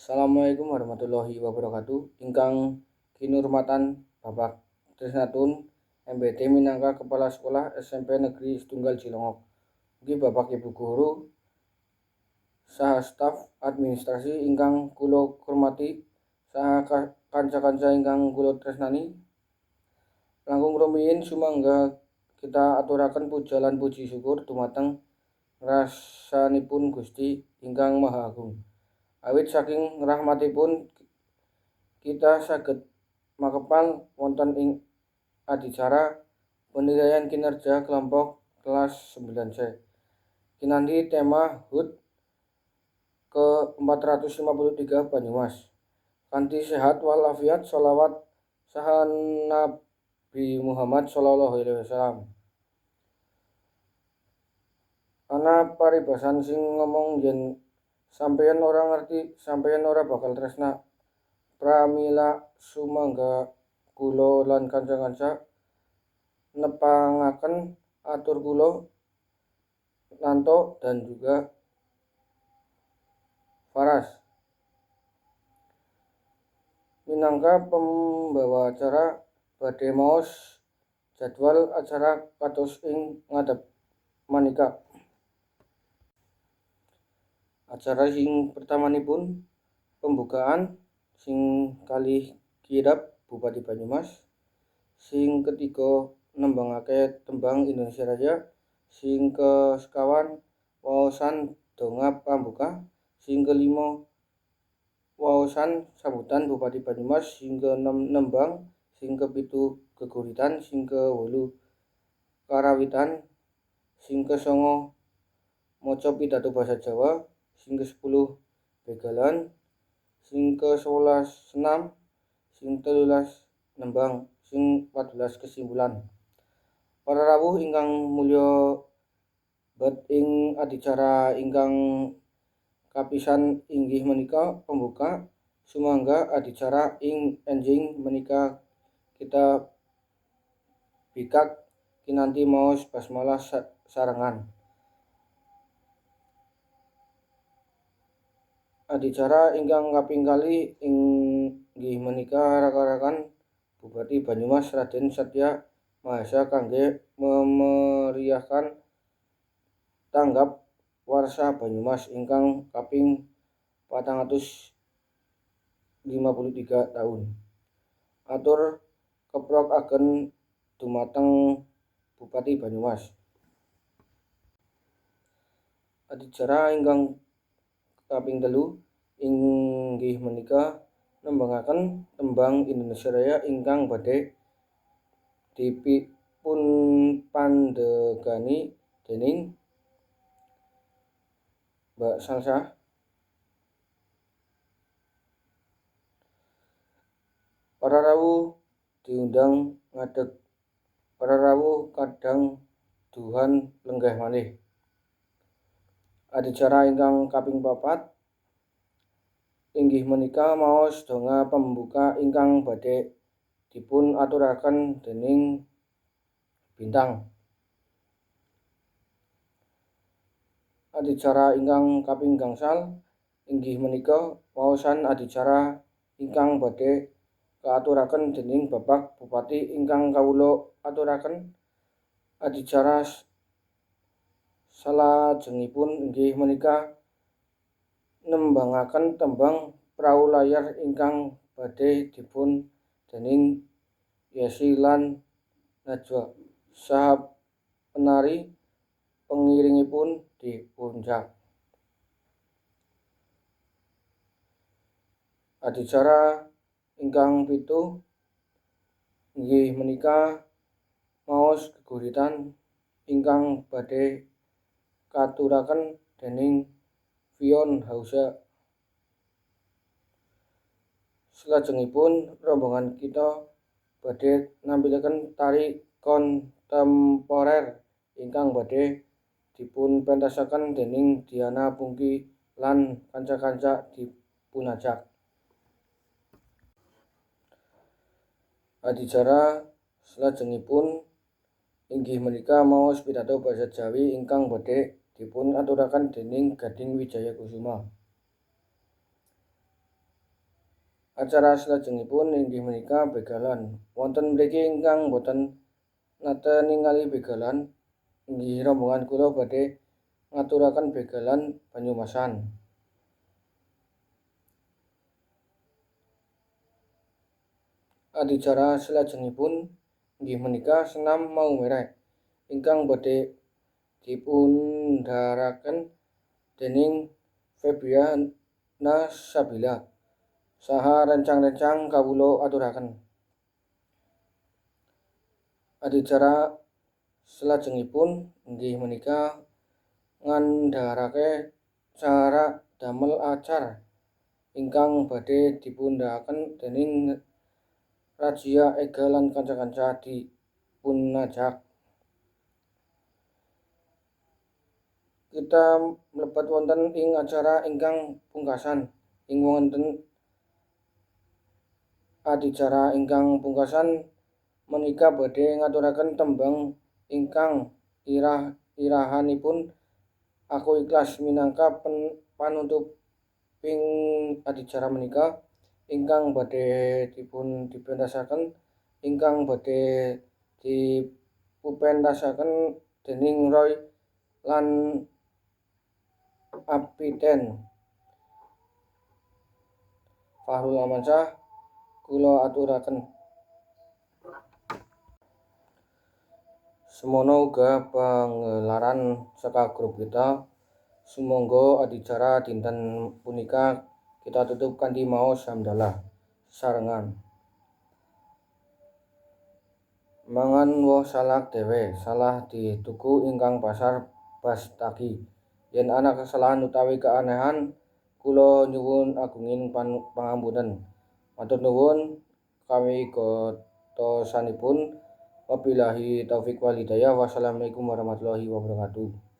Assalamualaikum warahmatullahi wabarakatuh. Ingkang kinurmatan Bapak Trisnatun MBT minangka Kepala Sekolah SMP Negeri Setunggal Cilongok. Ugi Bapak Ibu Guru saha staf administrasi ingkang kula hormati saha kanca-kanca ingkang kula tresnani. Langkung rumiyin sumangga kita aturaken puja lan puji syukur dumateng rasanipun Gusti ingkang Maha Agung. Awit saking rahmatipun kita saged makepal wonten ing adicara penilaian kinerja kelompok kelas 9C. Kinanti tema HUT ke-453 Banyumas. Kanthi sehat walafiat sholawat saha Nabi Muhammad sallallahu alaihi wasallam. Ana paribasan sing ngomong yen sampeyan ora ngerti, sampeyan ora bakal tresna. Pramila sumangga kula lan kanca-kanca nepangaken atur kula Nanto dan juga Faras minangka pembawa acara badhe maos jadwal acara kados ing ngadep manika. Acara sing pertamanipun pembukaan, sing kalih kirab Bupati Banyumas, sing ketiga nembangake tembang Indonesia Raya, sing kesekawan waosan donga pambuka, sing kelima waosan sambutan Bupati Banyumas, sing keenem nembang, sing kepitu geguritan, sing kewolu karawitan, sing kesongo maca pidato basa Jawa, sing ke-10 begalan, sing ke-11 senam, sing 13 nembang, sing 14 kesimpulan. Para rawuh ingkang mulya bet ing adicara ingkang kapisan inggih menika pembuka. Sumangga adicara ing enjing menika kita bikak kinanti maos basmalah sarengan. Adicara ingkang kaping kalih inggih menika rekan-rekan Bupati Banyumas Raden Satya Mahesa kangge memeriahkan tanggap warsa Banyumas ingkang kaping 453 tahun. Atur keprokaken dumateng Bupati Banyumas. Adicara ingkang kaping 3 inggih menika nembangaken tembang Indonesia Raya ingkang badhe dipun pandegani dening Mbak Salsa. Para rawuh diundang ngadeg. Para rawuh kadang duhan lenggah malih. Adicara ingkang kaping 4 inggih menika maos donga pembuka ingkang badhe dipun aturaken dening bintang. Adicara ingkang kaping gangsal inggih menika waosan adicara ingkang badhe kaaturaken dening Bapak Bupati ingkang kawula aturaken. Adicara salajengipun inggih menika nembangaken tembang Prau Layar ingkang badhe dipun dening Yesi lan Najwa saha penari pengiringipun dipunjak. Adicara ingkang 7 inggih menika maos geguritan ingkang badhe katuraken dening Vion Hausa. Salajengipun rombongan kita badhe nampilaken tari kontemporer ingkang badhe dipun pentasaken dening Diana Pungki lan kanca-kanca dipunajak. Adicara salajengipun inggih menika maos pidato basa Jawi ingkang badhe dipun aturaken dening Gading Wijaya Kusuma. Acara salajengipun inggih menika begalan. Wonten mriki ingkang boten nate ningali begalan, inggih rombongan kula badhe ngaturaken begalan Banyumasan. Adicara salajengipun inggih menika senam mau merek ingkang badhe dipundharaken dening Febriana Sabila saha rencang-rencang kawula aturaken. Adicara salajengipun inggih menika ngandharake cara damel acar ingkang badhe dipundhakaken dening Rajia Ega lan kanca-kanca dipunajak. Kita mlebet wonten ing acara ingkang pungkasan. Ing wonten adicara ingkang pungkasan menika badhe ngaturaken tembang ingkang irah-irahanipun Aku Ikhlas minangka panutuping adicara menika ingkang badhe dipentasaken ingkang badhe dipupentasaken dening Roy lan Apiten. Fahrul Amansyah kula aturaken. Semono uga pangelaran saka grup kita. Sumangga adicara dinten punika kita tutup kanthi maos hamdalah sesarengan. Mangan woh salak dhewe, salah dituku ingkang pasar Bastagi. Yen ana kesalahan utawi keanehan, kula nyuwun agunging pangampunen. Matur nuwun kawigatosanipun. Wabillahi taufik wal hidayah. Wassalamualaikum warahmatullahi wabarakatuh.